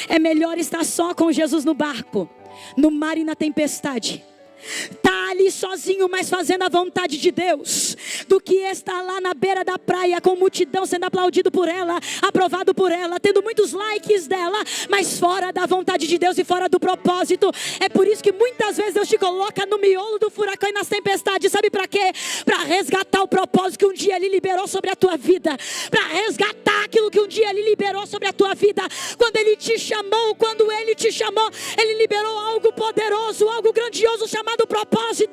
É melhor estar só com Jesus no barco, no mar e na tempestade. Tá ali sozinho, mas fazendo a vontade de Deus, do que estar lá na beira da praia com multidão sendo aplaudido por ela, aprovado por ela, tendo muitos likes dela, mas fora da vontade de Deus e fora do propósito. É por isso que muitas vezes Deus te coloca no miolo do furacão e nas tempestades. Sabe para quê? Para resgatar o propósito que um dia Ele liberou sobre a tua vida, para resgatar aquilo que um dia Ele liberou sobre a tua vida. Quando Ele te chamou, Ele liberou algo poderoso, algo grandioso chamado propósito.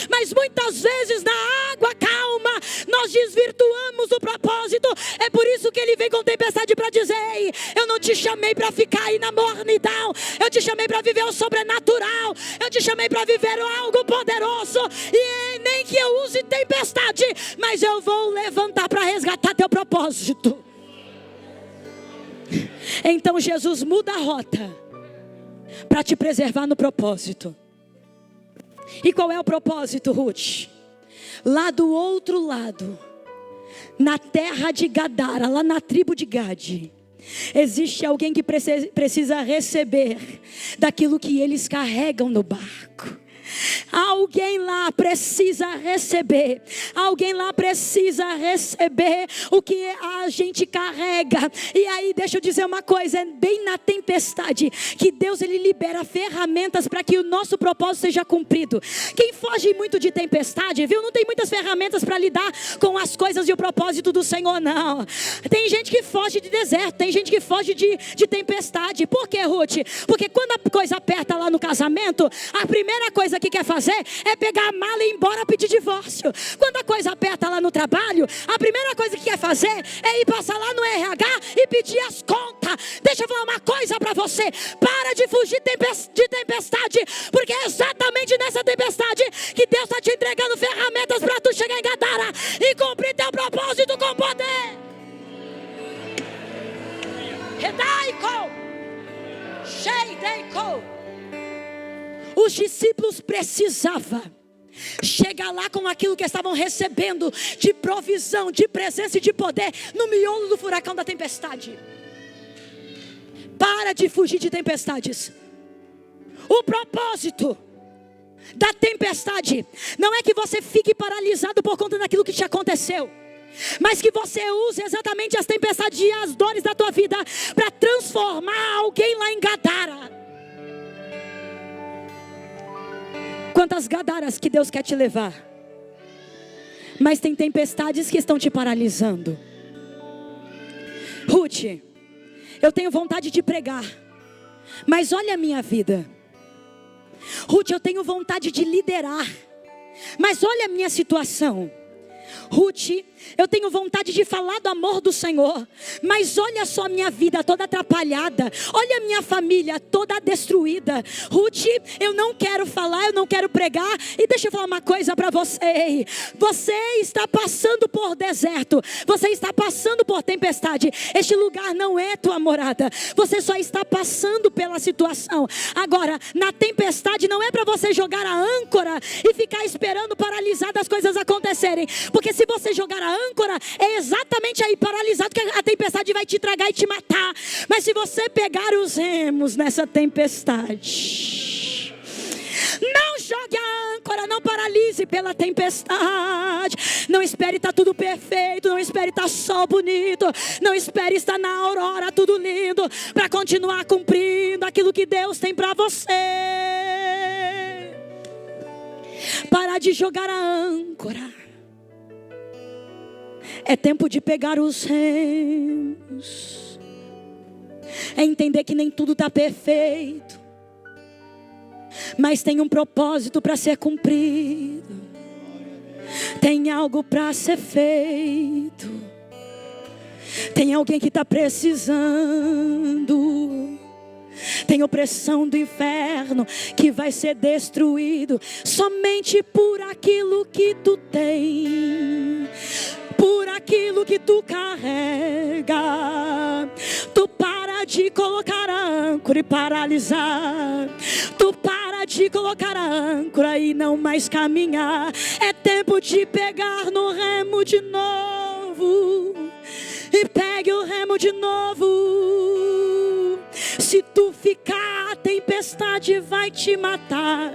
Mas muitas vezes na água calma nós desvirtuamos o propósito. É por isso que Ele vem com tempestade para dizer: ei, eu não te chamei para ficar aí na mornidão, eu te chamei para viver o sobrenatural, eu te chamei para viver algo poderoso. E nem que eu use tempestade, mas eu vou levantar para resgatar teu propósito. Então Jesus muda a rota para te preservar no propósito. E qual é o propósito, Ruth? Lá do outro lado, na terra de Gadara, lá na tribo de Gade, existe alguém que precisa receber daquilo que eles carregam no barco. Alguém lá precisa receber. Alguém lá precisa receber o que a gente carrega. E aí deixa eu dizer uma coisa, é bem na tempestade que Deus ele libera ferramentas para que o nosso propósito seja cumprido. Quem foge muito de tempestade, viu? Não tem muitas ferramentas para lidar com as coisas e o propósito do Senhor, não. Tem gente que foge de deserto, tem gente que foge de tempestade. Por quê, Ruth? Porque quando a coisa aperta lá no casamento, a primeira coisa que quer fazer é pegar a mala e ir embora pedir divórcio. Quando a coisa aperta lá no trabalho, a primeira coisa que quer fazer é ir passar lá no RH e pedir as contas. Deixa eu falar uma coisa para você: para de fugir de tempestade, porque é exatamente nessa tempestade que Deus está te entregando ferramentas para tu chegar em Gadara e cumprir teu propósito com poder. Redaico, Sheideico. Os discípulos precisavam chegar lá com aquilo que estavam recebendo de provisão, de presença e de poder no miolo do furacão da tempestade. Para de fugir de tempestades. O propósito da tempestade não é que você fique paralisado por conta daquilo que te aconteceu, mas que você use exatamente as tempestades e as dores da tua vida para transformar alguém lá em Gadara. Quantas Gadaras que Deus quer te levar, mas tem tempestades que estão te paralisando. Ruth, eu tenho vontade de pregar, mas olha a minha vida. Ruth, eu tenho vontade de liderar, mas olha a minha situação. Ruth, eu tenho vontade de falar do amor do Senhor, mas olha só a minha vida toda atrapalhada, olha a minha família toda destruída. Ruth, eu não quero falar, eu não quero pregar. E deixa eu falar uma coisa para você: você está passando por deserto, você está passando por tempestade. Este lugar não é tua morada, você só está passando pela situação. Agora, na tempestade não é para você jogar a âncora e ficar esperando paralisado as coisas acontecerem, porque se você jogar a âncora, é exatamente aí paralisado que a tempestade vai te tragar e te matar. Mas se você pegar os remos nessa tempestade, não jogue a âncora, não paralise pela tempestade. Não espere estar tudo perfeito, não espere estar sol bonito, não espere estar na aurora tudo lindo para continuar cumprindo aquilo que Deus tem para você. Parar de jogar a âncora. É tempo de pegar os remos. É entender que nem tudo está perfeito, mas tem um propósito para ser cumprido. Tem algo para ser feito. Tem alguém que está precisando. Tem opressão do inferno que vai ser destruído somente por aquilo que tu tem, por aquilo que tu carrega. Tu para de colocar a âncora e paralisar. Tu para de colocar a âncora e não mais caminhar. É tempo de pegar no remo de novo. E pegue o remo de novo. Se tu ficar, a tempestade vai te matar.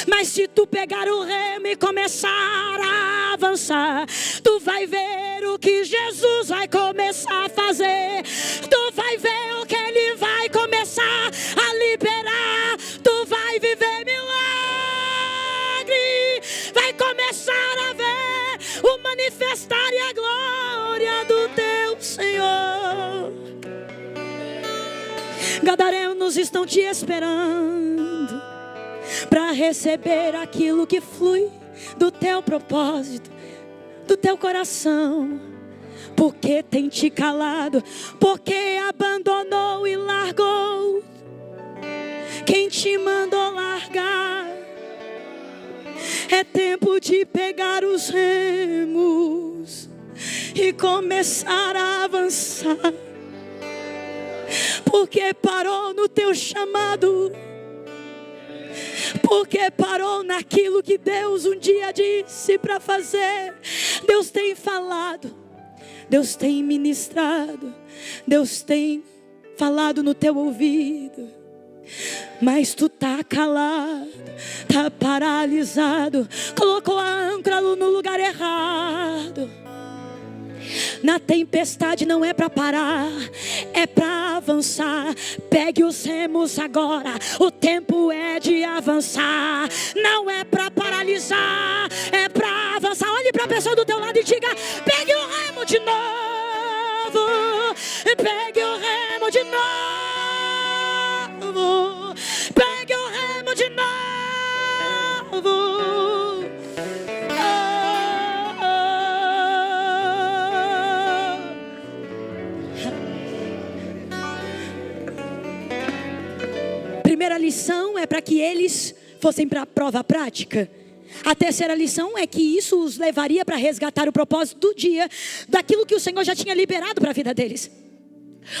Mas se tu pegar o remo e começar a avançar, tu vai ver o que Jesus vai começar a fazer. Tu vai ver o que Ele vai começar a liberar. Tu vai viver milagre. Vai começar a ver o manifestar e a glória do teu Senhor. Gadarenos estão te esperando para receber aquilo que flui do teu propósito, do teu coração. Porque tem te calado, porque abandonou e largou quem te mandou largar. É tempo de pegar os remos e começar a avançar. Porque parou no teu chamado. Porque parou naquilo que Deus um dia disse para fazer. Deus tem falado, Deus tem ministrado, Deus tem falado no teu ouvido. Mas tu tá calado, tá paralisado, colocou a âncora no lugar errado. Na tempestade não é para parar, é para avançar. Pegue os remos agora, o tempo é de avançar. Não é para paralisar, é para avançar. Olhe para a pessoa do teu lado e diga: pegue o remo de novo, pegue o remo de novo, pegue o remo de novo. Primeira lição é para que eles fossem para a prova prática. A terceira lição é que isso os levaria para resgatar o propósito do dia, daquilo que o Senhor já tinha liberado para a vida deles.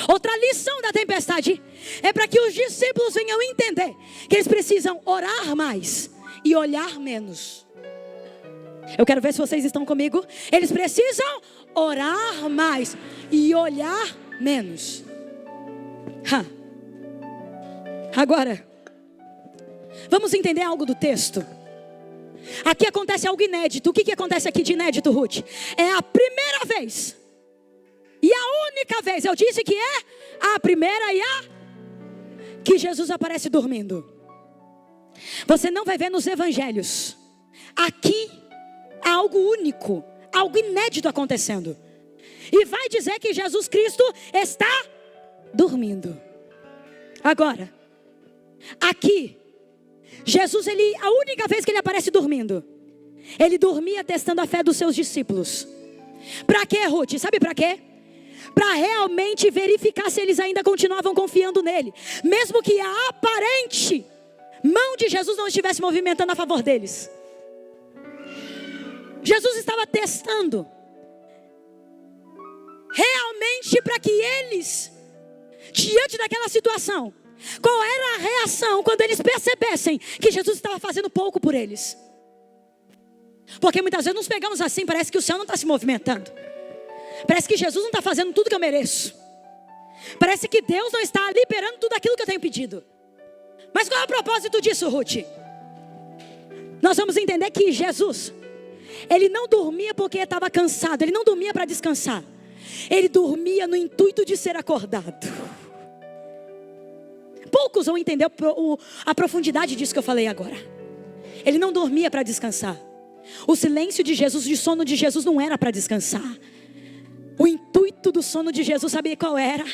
Outra lição da tempestade é para que os discípulos venham entender que eles precisam orar mais e olhar menos. Eu quero ver se vocês estão comigo. Eles precisam orar mais e olhar menos. Agora, vamos entender algo do texto. Aqui acontece algo inédito. O que acontece aqui de inédito, Ruth? É a primeira vez e a única vez, eu disse que é a primeira e a que Jesus aparece dormindo. Você não vai ver nos evangelhos. Aqui há algo único, algo inédito acontecendo. E vai dizer que Jesus Cristo está dormindo. Agora, aqui, Jesus, a única vez que ele aparece dormindo, ele dormia testando a fé dos seus discípulos. Para quê, Ruth? Sabe para quê? Para realmente verificar se eles ainda continuavam confiando nele, mesmo que a aparente mão de Jesus não estivesse movimentando a favor deles. Jesus estava testando realmente para que eles, diante daquela situação, qual era a reação quando eles percebessem que Jesus estava fazendo pouco por eles. Porque muitas vezes nos pegamos assim, parece que o céu não está se movimentando, parece que Jesus não está fazendo tudo que eu mereço, parece que Deus não está liberando tudo aquilo que eu tenho pedido. Mas qual é o propósito disso, Ruth? Nós vamos entender que Jesus, ele não dormia porque estava cansado, ele não dormia para descansar, ele dormia no intuito de ser acordado. Poucos vão entender a profundidade disso que eu falei agora. Ele não dormia para descansar. O silêncio de Jesus, o sono de Jesus não era para descansar. O intuito do sono de Jesus, sabe qual era?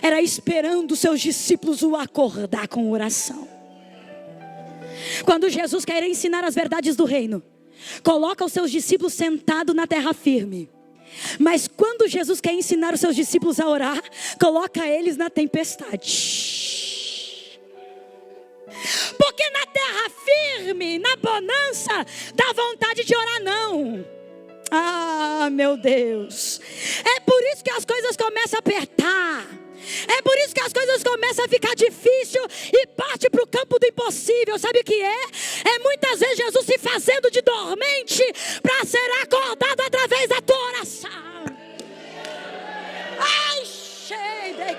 Era esperando os seus discípulos o acordar com oração. Quando Jesus quer ensinar as verdades do reino, coloca os seus discípulos sentados na terra firme. Mas quando Jesus quer ensinar os seus discípulos a orar, coloca eles na tempestade. Porque na terra firme, na bonança, dá vontade de orar não. Ah, meu Deus. É por isso que as coisas começam a apertar. É por isso que as coisas começam a ficar difícil e parte para o campo do impossível. Sabe o que é? É muitas vezes Jesus se fazendo de dormente para ser acordado através da tua oração. Ai, cheio de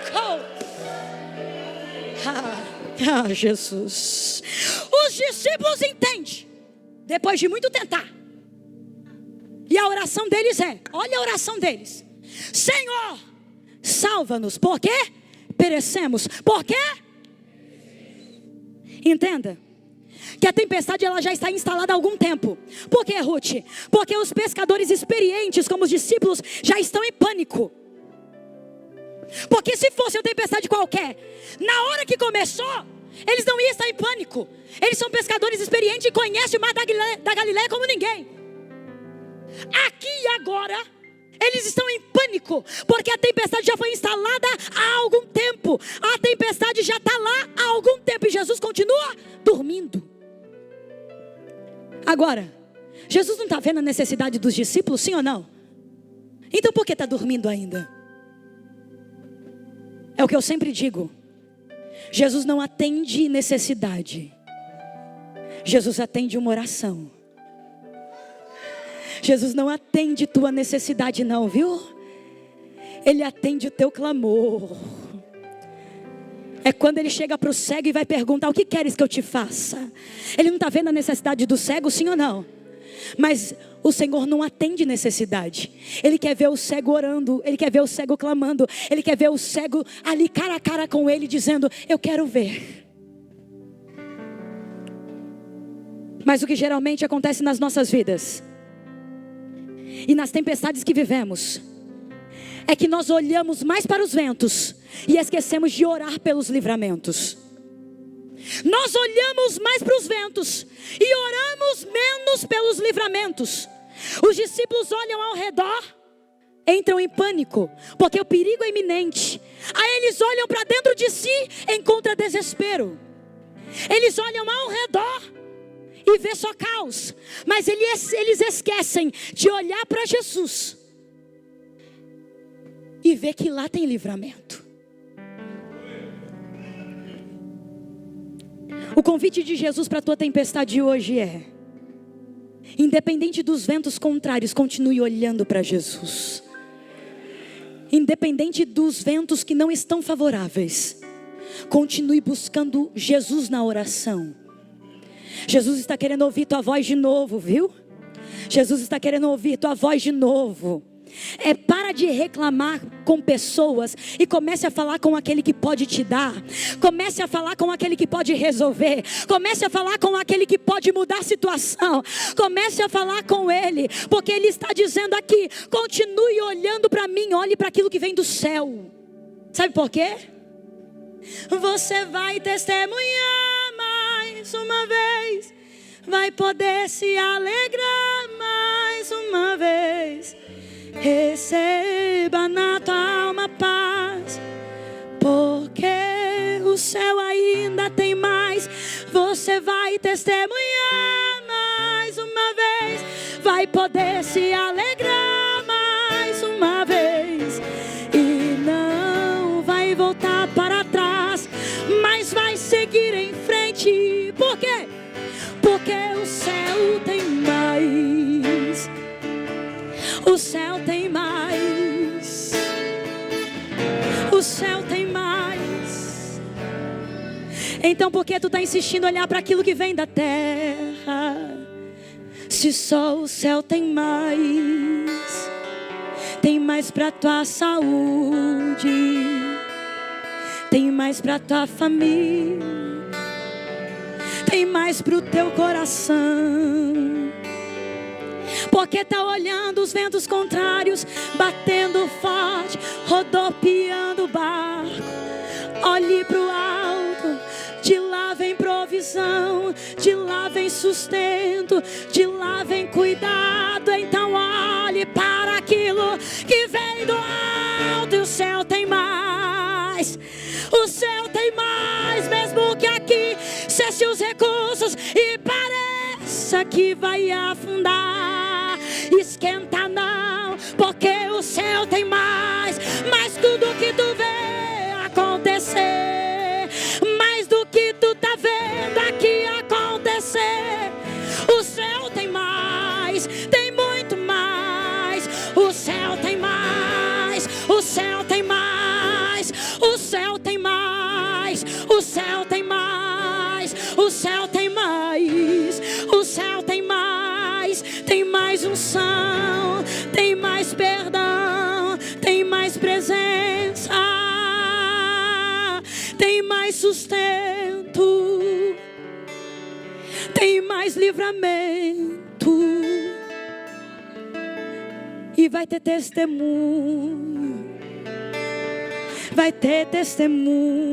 Jesus. Os discípulos entendem, depois de muito tentar. E a oração deles olha a oração deles: Senhor, salva-nos, porque perecemos. Por quê? Entenda que a tempestade ela já está instalada há algum tempo. Por quê, Ruth? Porque os pescadores experientes, como os discípulos, já estão em pânico. Porque se fosse uma tempestade qualquer, na hora que começou, eles não iam estar em pânico. Eles são pescadores experientes e conhecem o mar da Galileia como ninguém. Aqui e agora, eles estão em pânico, porque a tempestade já foi instalada há algum tempo. A tempestade já está lá há algum tempo e Jesus continua dormindo. Agora, Jesus não está vendo a necessidade dos discípulos, sim ou não? Então por que está dormindo ainda? É o que eu sempre digo: Jesus não atende necessidade, Jesus atende uma oração. Jesus não atende tua necessidade não, viu? Ele atende o teu clamor. É quando ele chega para o cego e vai perguntar: o que queres que eu te faça? Ele não está vendo a necessidade do cego, sim ou não? Mas o Senhor não atende necessidade. Ele quer ver o cego orando, ele quer ver o cego clamando, ele quer ver o cego ali cara a cara com ele, dizendo: eu quero ver. Mas o que geralmente acontece nas nossas vidas e nas tempestades que vivemos é que nós olhamos mais para os ventos e esquecemos de orar pelos livramentos. Nós olhamos mais para os ventos e oramos menos pelos livramentos. Os discípulos olham ao redor, entram em pânico, porque o perigo é iminente. Aí eles olham para dentro de si, encontram desespero. Eles olham ao redor e vê só caos. Mas eles esquecem de olhar para Jesus e ver que lá tem livramento. O convite de Jesus para a tua tempestade hoje é: independente dos ventos contrários, continue olhando para Jesus. Independente dos ventos que não estão favoráveis, continue buscando Jesus na oração. Jesus está querendo ouvir tua voz de novo, viu? Jesus está querendo ouvir tua voz de novo. Para de reclamar com pessoas e comece a falar com aquele que pode te dar. Comece a falar com aquele que pode resolver. Comece a falar com aquele que pode mudar a situação. Comece a falar com ele, porque ele está dizendo aqui: continue olhando para mim, olhe para aquilo que vem do céu. Sabe por quê? Você vai testemunhar mais uma vez, vai poder se alegrar mais uma vez. Receba na tua alma paz, porque o céu ainda tem mais. Você vai testemunhar mais uma vez, vai poder se alegrar mais uma vez. E não vai voltar para trás, mas vai seguir em frente. Por quê? Porque o céu tem mais. O céu tem mais. O céu tem mais. Então por que tu está insistindo em olhar para aquilo que vem da terra, se só o céu tem mais? Tem mais para tua saúde, tem mais para tua família, tem mais para o teu coração. Porque tá olhando os ventos contrários, batendo forte, rodopiando o barco. Olhe pro alto, de lá vem provisão, de lá vem sustento, de lá vem cuidado. Então olhe para aquilo que vem do alto, e o céu tem mais. O céu tem mais, mesmo que aqui cesse os recursos e pareça que vai afundar. Esquenta não, porque o céu tem mais. Mais tudo que tu vê acontecer, mais do que tu tá vendo aqui acontecer. O céu tem mais, tem muito mais. O céu tem mais, o céu tem mais. O céu tem mais, o O céu tem mais, o céu tem mais, o céu tem mais. Tem mais unção, tem mais perdão, tem mais presença, tem mais sustento, tem mais livramento. E vai ter testemunho, vai ter testemunho.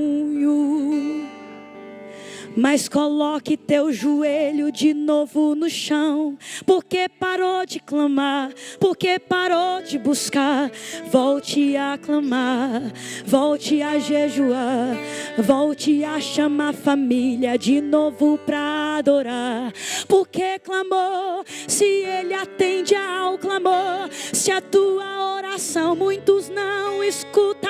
Mas coloque teu joelho de novo no chão, porque parou de clamar, porque parou de buscar. Volte a clamar, volte a jejuar, volte a chamar a família de novo pra adorar. Porque clamou, se Ele atende ao clamor, se a tua oração muitos não escutam,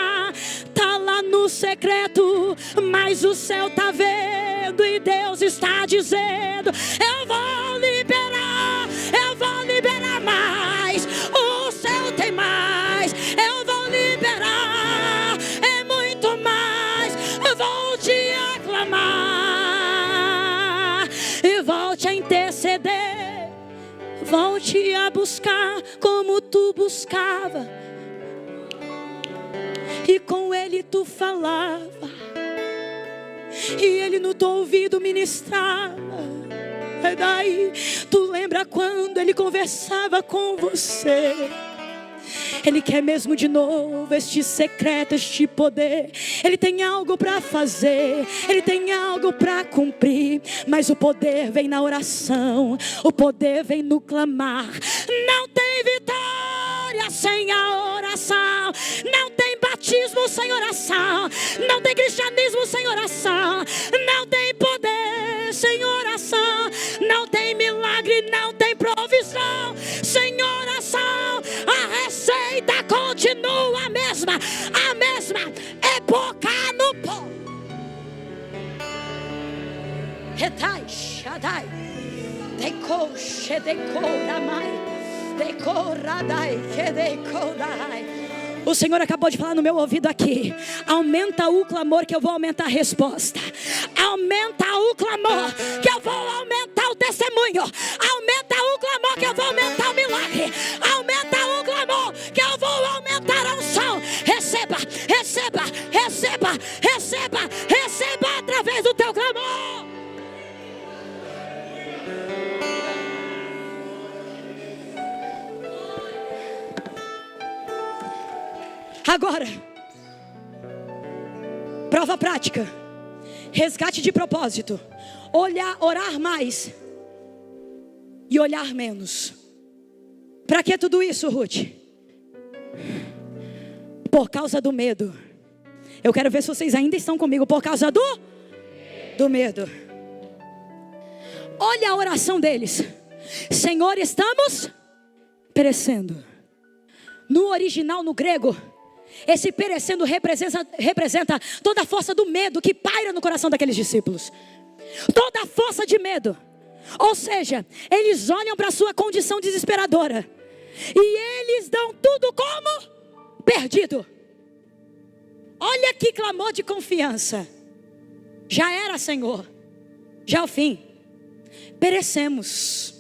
tá lá no secreto, mas o céu tá vendo. E Deus está dizendo: eu vou liberar mais. O céu tem mais, eu vou liberar, é muito mais. Volte a clamar e volte a interceder, volte a buscar como tu buscava, e com Ele tu falava, e Ele no teu ouvido ministrava. É daí, tu lembra quando Ele conversava com você? Ele quer mesmo de novo este secreto, este poder. Ele tem algo para fazer, Ele tem algo para cumprir. Mas o poder vem na oração, o poder vem no clamar. Não tem vitória sem a oração, não tem batismo sem oração, não tem cristianismo sem oração, não tem poder sem oração, não tem milagre, não tem provisão sem oração. A receita continua a mesma é boca no pó. Retai, Shaddai, Deco, Shedeco, Ramai, Deco, Radai, Kedeco, Dai. O Senhor acabou de falar no meu ouvido aqui: aumenta o clamor que eu vou aumentar a resposta. Aumenta o clamor que eu vou aumentar o testemunho. Aumenta o clamor que eu vou aumentar o milagre. Aumenta o clamor que eu vou aumentar a unção. Receba, receba, receba, receba, receba através do teu clamor. Agora, prova prática, resgate de propósito, orar mais e olhar menos. Para que tudo isso, Ruth? Por causa do medo. Eu quero ver se vocês ainda estão comigo. Por causa do medo. Olha a oração deles: Senhor, estamos perecendo. No original, no grego, esse perecendo representa toda a força do medo que paira no coração daqueles discípulos. Toda a força de medo. Ou seja, eles olham para a sua condição desesperadora e eles dão tudo como perdido. Olha que clamor de confiança. Já era, Senhor. Já é o fim. Perecemos.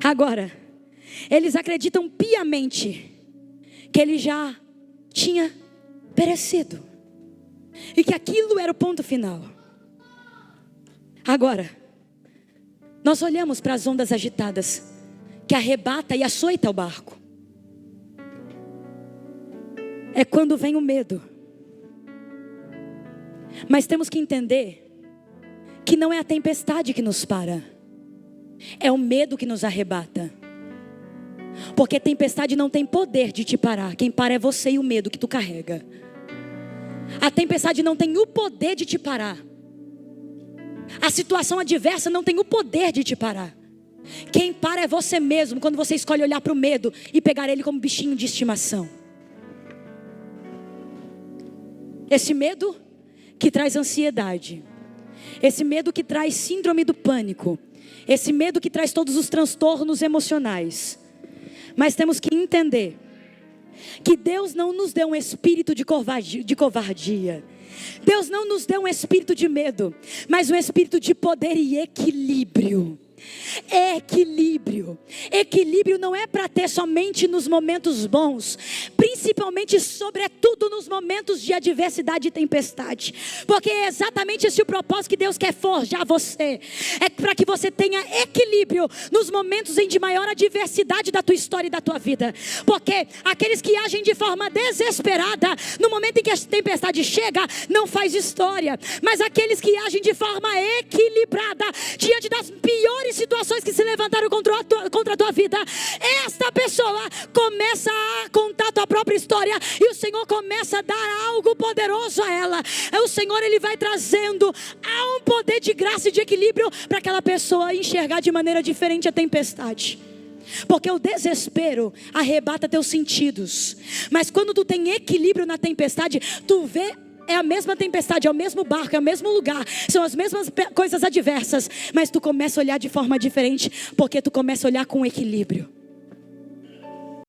Agora, eles acreditam piamente que ele já tinha perecido e que aquilo era o ponto final. Agora, nós olhamos para as ondas agitadas que arrebata e açoita o barco. É quando vem o medo. Mas temos que entender que não é a tempestade que nos para, é o medo que nos arrebata. Porque tempestade não tem poder de te parar. Quem para é você e o medo que tu carrega. A tempestade não tem o poder de te parar. A situação adversa não tem o poder de te parar. Quem para é você mesmo, quando você escolhe olhar para o medo e pegar ele como bichinho de estimação. Esse medo que traz ansiedade, esse medo que traz síndrome do pânico, esse medo que traz todos os transtornos emocionais. Mas temos que entender que Deus não nos deu um espírito de covardia. Deus não nos deu um espírito de medo, mas um espírito de poder e equilíbrio. Equilíbrio. Equilíbrio não é para ter somente nos momentos bons, principalmente, sobretudo, nos momentos de adversidade e tempestade, porque é exatamente esse o propósito que Deus quer forjar você, é para que você tenha equilíbrio nos momentos em de maior adversidade da tua história e da tua vida, porque aqueles que agem de forma desesperada, no momento em que a tempestade chega, não faz história, mas aqueles que agem de forma equilibrada, diante das piores situações que se levantaram contra a tua vida, esta pessoa começa a contar a tua própria história, e o Senhor começa a dar algo poderoso a ela. O Senhor, Ele vai trazendo um poder de graça e de equilíbrio para aquela pessoa enxergar de maneira diferente a tempestade. Porque o desespero arrebata teus sentidos, mas quando tu tem equilíbrio na tempestade, tu vê, é a mesma tempestade, é o mesmo barco, é o mesmo lugar, são as mesmas coisas adversas, mas tu começa a olhar de forma diferente, porque tu começa a olhar com equilíbrio.